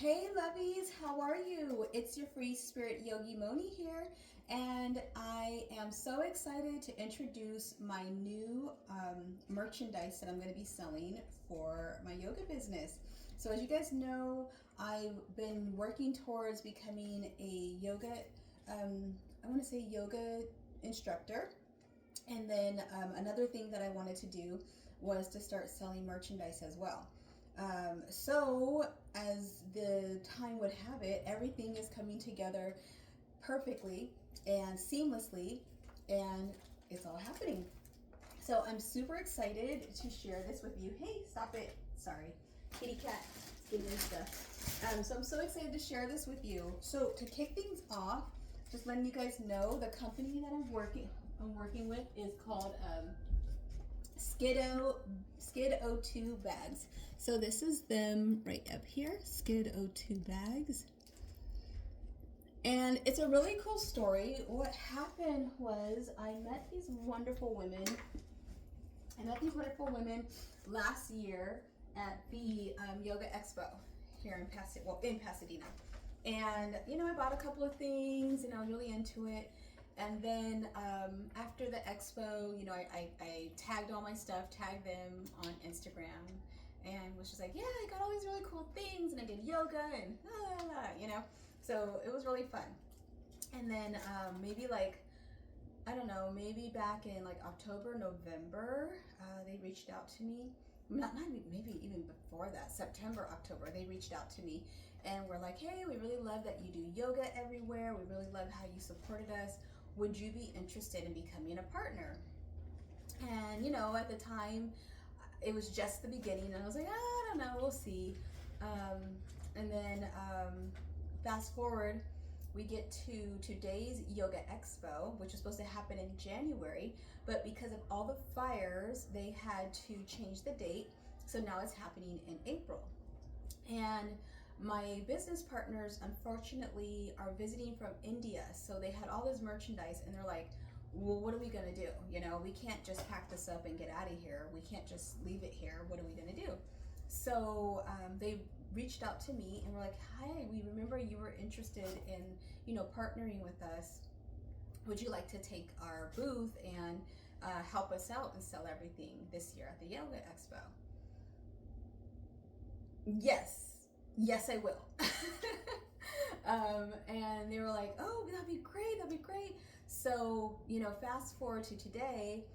Hey lovies, how are you? It's your FreeSpirit Yogi Moni here, and I am so excited to introduce my new merchandise that I'm going to be selling for my yoga business. So as you guys know, I've been working towards becoming a yoga, I want to say yoga instructor. And then another thing that I wanted to do was to start selling merchandise as well. So as the time would have it, everything is coming together perfectly and seamlessly, and it's all happening. So I'm super excited to share this with you. Hey, stop it. Sorry, kitty cat, getting into stuff. So I'm so excited to share this with you. So to kick things off, just letting you guys know, the company that I'm working with is called Skid02 bags. So this is them right up here, Skid02 bags. And it's a really cool story. What happened was I met these wonderful women. Last year at the Yoga Expo here in Pasadena. And, you know, I bought a couple of things and I was really into it. And then after the expo, you know, I tagged all my stuff, tagged them on Instagram, and was just like, yeah, I got all these really cool things, and I did yoga, and you know, so it was really fun. And then maybe like, I don't know, maybe back in like October, November, they reached out to me. Maybe even before that, September, October, they reached out to me and were like, hey, we really love that you do yoga everywhere. We really love how you supported us. Would you be interested in becoming a partner? And you know, at the time, it was just the beginning, and I was like, I don't know, we'll see. And then fast forward, we get to today's Yoga Expo, which was supposed to happen in January, but because of all the fires, they had to change the date. So now it's happening in April. And my business partners, unfortunately, are visiting from India. So they had all this merchandise and they're like, well, what are we gonna do? You know, we can't just pack this up and get out of here. We can't just leave it here. What are we gonna do? So they reached out to me and were like, hi, we remember you were interested in, you know, partnering with us. Would you like to take our booth and help us out and sell everything this year at the Yoga Expo? Yes, I will. And they were like, oh, that'd be great. So, you know, fast forward to today,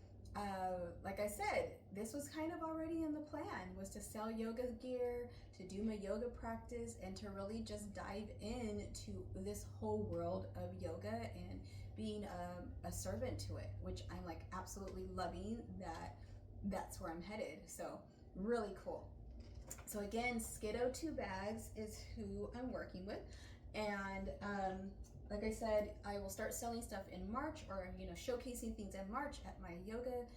like I said, this was kind of already in the plan, was to sell yoga gear, to do my yoga practice, and to really just dive into this whole world of yoga and being a servant to it, which I'm like absolutely loving that's where I'm headed. So really cool. So again, Skid02 bags is who I'm working with. And like I said, I will start selling stuff in March, or, you know, showcasing things in March at my yoga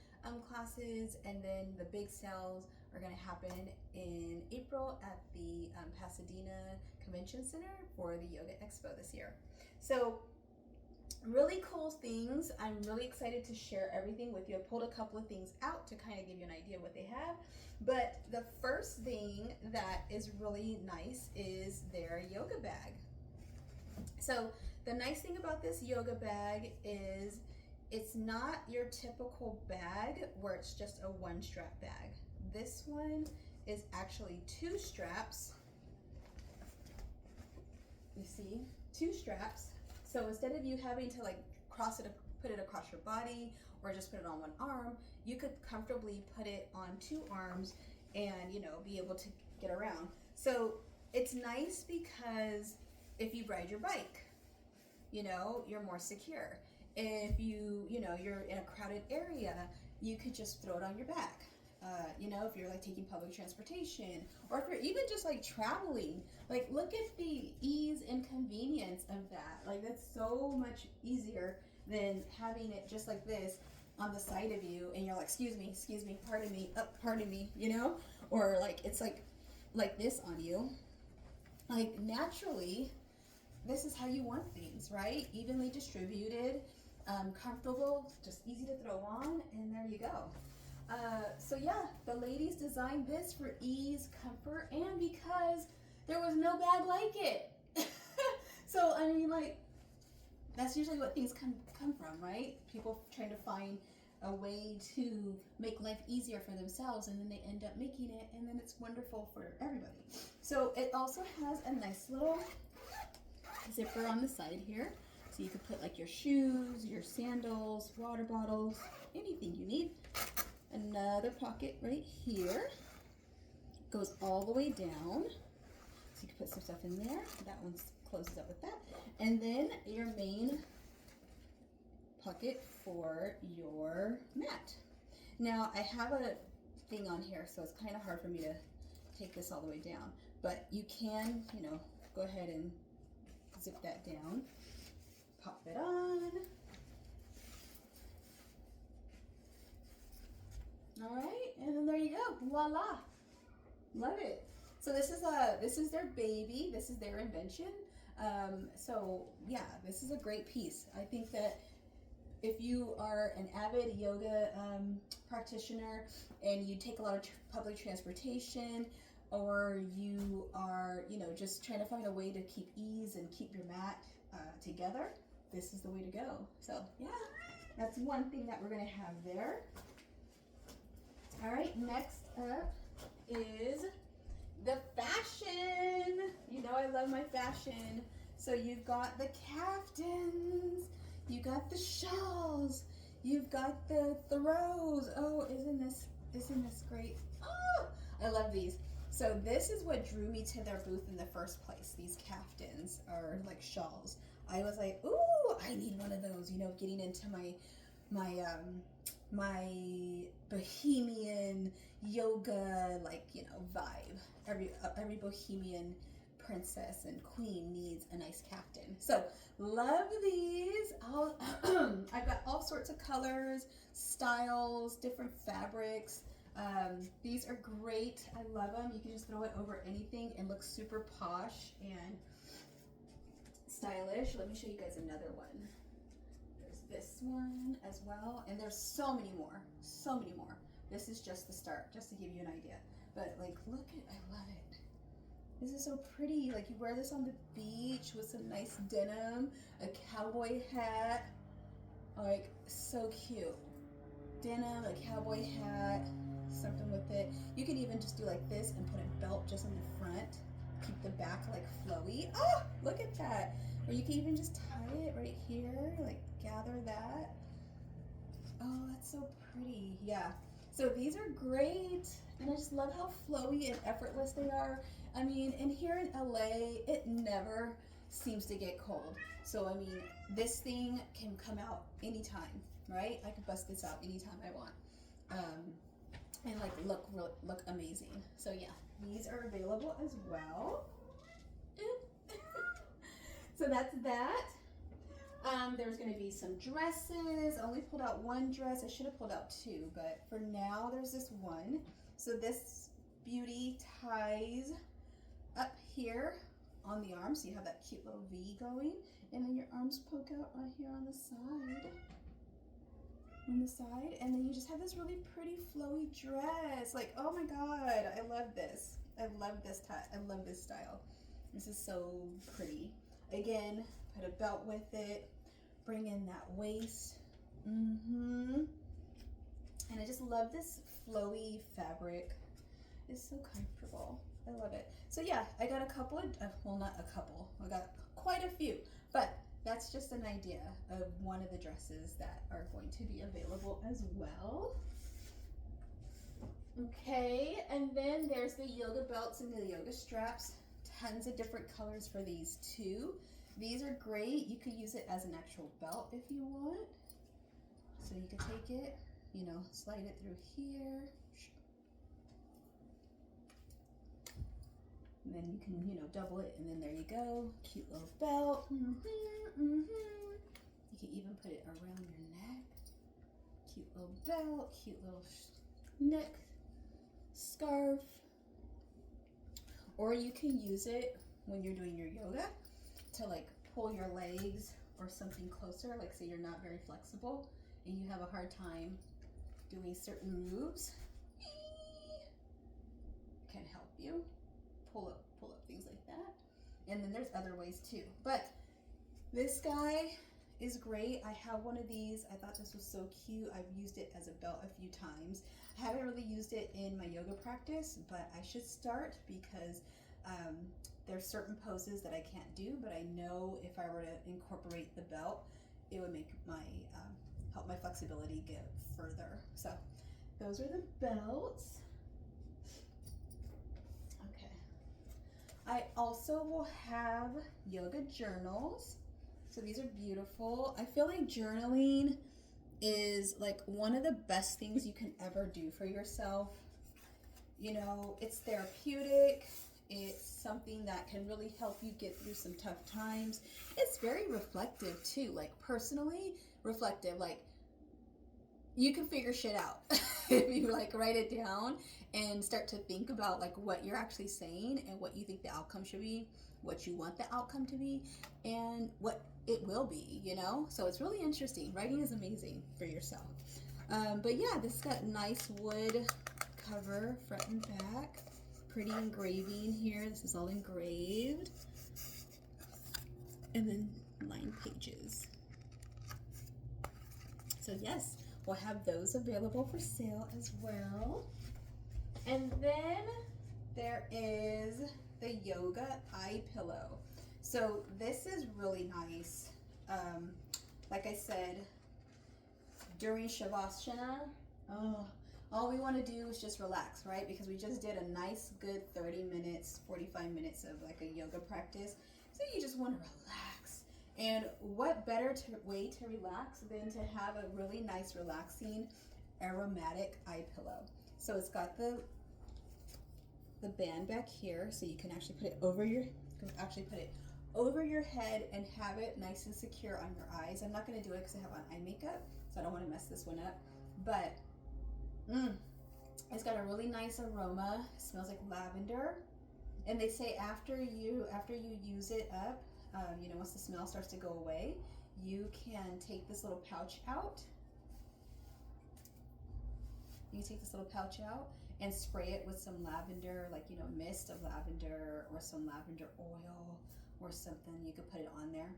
classes. And then the big sales are going to happen in April at the Pasadena Convention Center for the Yoga Expo this year. So really cool things. I'm really excited to share everything with you. I pulled a couple of things out to kind of give you an idea of what they have. But the first thing that is really nice is their yoga bag. So the nice thing about this yoga bag is it's not your typical bag where it's just a one strap bag. This one is actually two straps. You see, two straps. So instead of you having to like put it across your body or just put it on one arm, you could comfortably put it on two arms and, you know, be able to get around. So it's nice because if you ride your bike, you know, you're more secure. If you know, you're in a crowded area, you could just throw it on your back. You know, if you're like taking public transportation, or if you're even just like traveling, like look at the ease and convenience of that. Like that's so much easier than having it just like this on the side of you and you're like, excuse me, pardon me, you know, or like it's like this on you. Like naturally, this is how you want things, right? Evenly distributed, comfortable, just easy to throw on, and there you go. So yeah, the ladies designed this for ease, comfort, and because there was no bag like it. So, I mean, like, that's usually what things come from, right? People trying to find a way to make life easier for themselves, and then they end up making it, and then it's wonderful for everybody. So it also has a nice little zipper on the side here, so you could put like your shoes, your sandals, water bottles, anything you need. Another pocket right here, goes all the way down, so you can put some stuff in there. That one closes up with that, and then your main pocket for your mat. Now I have a thing on here, so it's kind of hard for me to take this all the way down, but you can, you know, go ahead and zip that down, pop it on. All right, and then there you go, voila, love it. So this is their baby, this is their invention. So yeah, this is a great piece. I think that if you are an avid yoga practitioner and you take a lot of public transportation, or you are, you know, just trying to find a way to keep ease and keep your mat together, this is the way to go. So yeah, that's one thing that we're gonna have there. All right, next up is the fashion. You know I love my fashion. So you've got the caftans, you got the shawls, you've got the throws. Oh, isn't this great? Oh, I love these. So this is what drew me to their booth in the first place. These caftans are like shawls. I was like, ooh, I need one of those, you know, getting into my bohemian yoga, like, you know, vibe. Every bohemian princess and queen needs a nice caftan. So love these. I've got all sorts of colors, styles, different fabrics. These are great. I love them. You can just throw it over anything and look super posh and stylish. Let me show you guys another one. There's this one as well, and there's so many more. This is just the start, just to give you an idea. But like, look at, I love it. This is so pretty. Like, you wear this on the beach with some nice denim, a cowboy hat. Like, so cute. Denim, a cowboy hat, something with it. You can even just do like this and put a belt just in the front. Keep the back like flowy. Oh, look at that. Or you can even just tie it right here, like gather that. Oh, that's so pretty. Yeah. So these are great. And I just love how flowy and effortless they are. I mean, and here in LA, it never seems to get cold. So, I mean, this thing can come out anytime, right? I could bust this out anytime I want. And like look amazing. So yeah, these are available as well. So that's that. There's going to be some dresses. I only pulled out one dress. I should have pulled out two, but for now there's this one. So this beauty ties up here on the arm, so you have that cute little V going, and then your arms poke out right here on the side. And then you just have this really pretty flowy dress. Like, oh my god, I love this. I love this I love this style. This is so pretty. Again, put a belt with it, bring in that waist. And I just love this flowy fabric. It's so comfortable. I love it. So yeah, I got a couple of, well, not a couple, I got quite a few, but that's just an idea of one of the dresses that are going to be available as well. Okay, and then there's the yoga belts and the yoga straps. Tons of different colors for these too. These are great. You could use it as an actual belt if you want. So you could take it, you know, slide it through here. And then you can, you know, double it, and then there you go. Cute little belt. You can even put it around your neck. Cute little belt, cute little neck scarf. Or you can use it when you're doing your yoga to like pull your legs or something closer, like say you're not very flexible and you have a hard time doing certain moves. Can help you pull up things like And then there's other ways too. But this guy is great. I have one of these. I thought this was so cute. I've used it as a belt a few times. I haven't really used it in my yoga practice, but I should start because there's certain poses that I can't do, but I know if I were to incorporate the belt, it would make my help my flexibility get further. So those are the belts. Okay. I also will have yoga journals. So these are beautiful. I feel like journaling is like one of the best things you can ever do for yourself. You know, it's therapeutic. It's something that can really help you get through some tough times. It's very reflective too, like personally reflective. Like you can figure shit out if you like write it down and start to think about like what you're actually saying and what you think the outcome should be, what you want the outcome to be, and what it will be, you know? So it's really interesting. Writing is amazing for yourself. But yeah, this got nice wood cover front and back. Pretty engraving here. This is all engraved. And then lined pages. So yes, we'll have those available for sale as well. And then there is the yoga eye pillow. So this is really nice. Like I said, during Shavasana, all we want to do is just relax, right? Because we just did a nice, good 30 minutes, 45 minutes of like a yoga practice. So you just want to relax. And what better way to relax than to have a really nice, relaxing, aromatic eye pillow. So it's got the band back here, so you can actually put it over your head and have it nice and secure on your eyes. I'm not going to do it because I have on eye makeup, so I don't want to mess this one up. But it's got a really nice aroma. It smells like lavender. And they say after you use it up, you know, once the smell starts to go away, you can take this little pouch out. You take this little pouch out and spray it with some lavender, like, you know, mist of lavender or some lavender oil or something. You could put it on there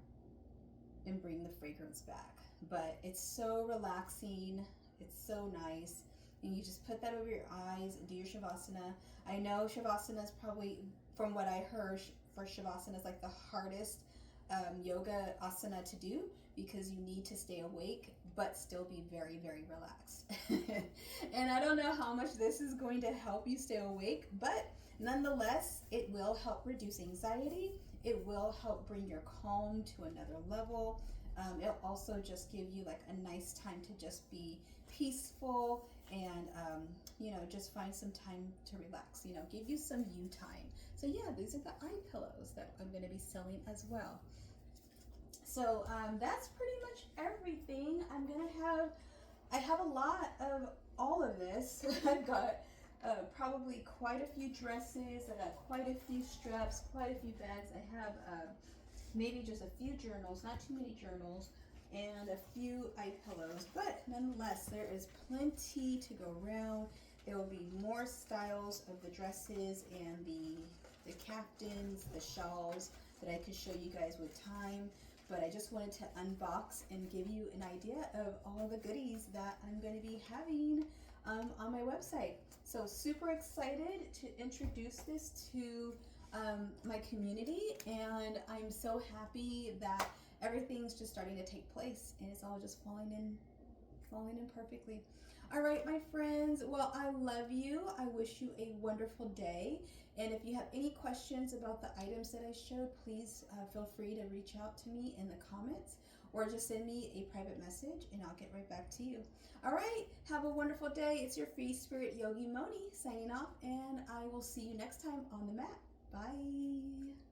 and bring the fragrance back. But it's so relaxing. It's so nice. And you just put that over your eyes and do your Shavasana. I know Shavasana is probably, from what I heard, for Shavasana is like the hardest yoga asana to do because you need to stay awake but still be very, very relaxed. And I don't know how much this is going to help you stay awake, but nonetheless, it will help reduce anxiety. It will help bring your calm to another level. It'll also just give you like a nice time to just be peaceful and, you know, just find some time to relax, you know, give you some you time. So yeah, these are the eye pillows that I'm going to be selling as well. So that's pretty much everything. I have a lot of all of this. I've got probably quite a few dresses. I got quite a few straps, quite a few bags. I have maybe just a few journals, not too many journals, and a few eye pillows. But nonetheless, there is plenty to go around. There will be more styles of the dresses and the caftans, the shawls that I could show you guys with time. But I just wanted to unbox and give you an idea of all the goodies that I'm going to be having on my website. So super excited to introduce this to my community, and I'm so happy that everything's just starting to take place and it's all just falling in perfectly. All right, my friends, well, I love you. I wish you a wonderful day. And if you have any questions about the items that I showed, please feel free to reach out to me in the comments or just send me a private message and I'll get right back to you. All right, have a wonderful day. It's your Free Spirit Yogi Moni signing off, and I will see you next time on the mat. Bye.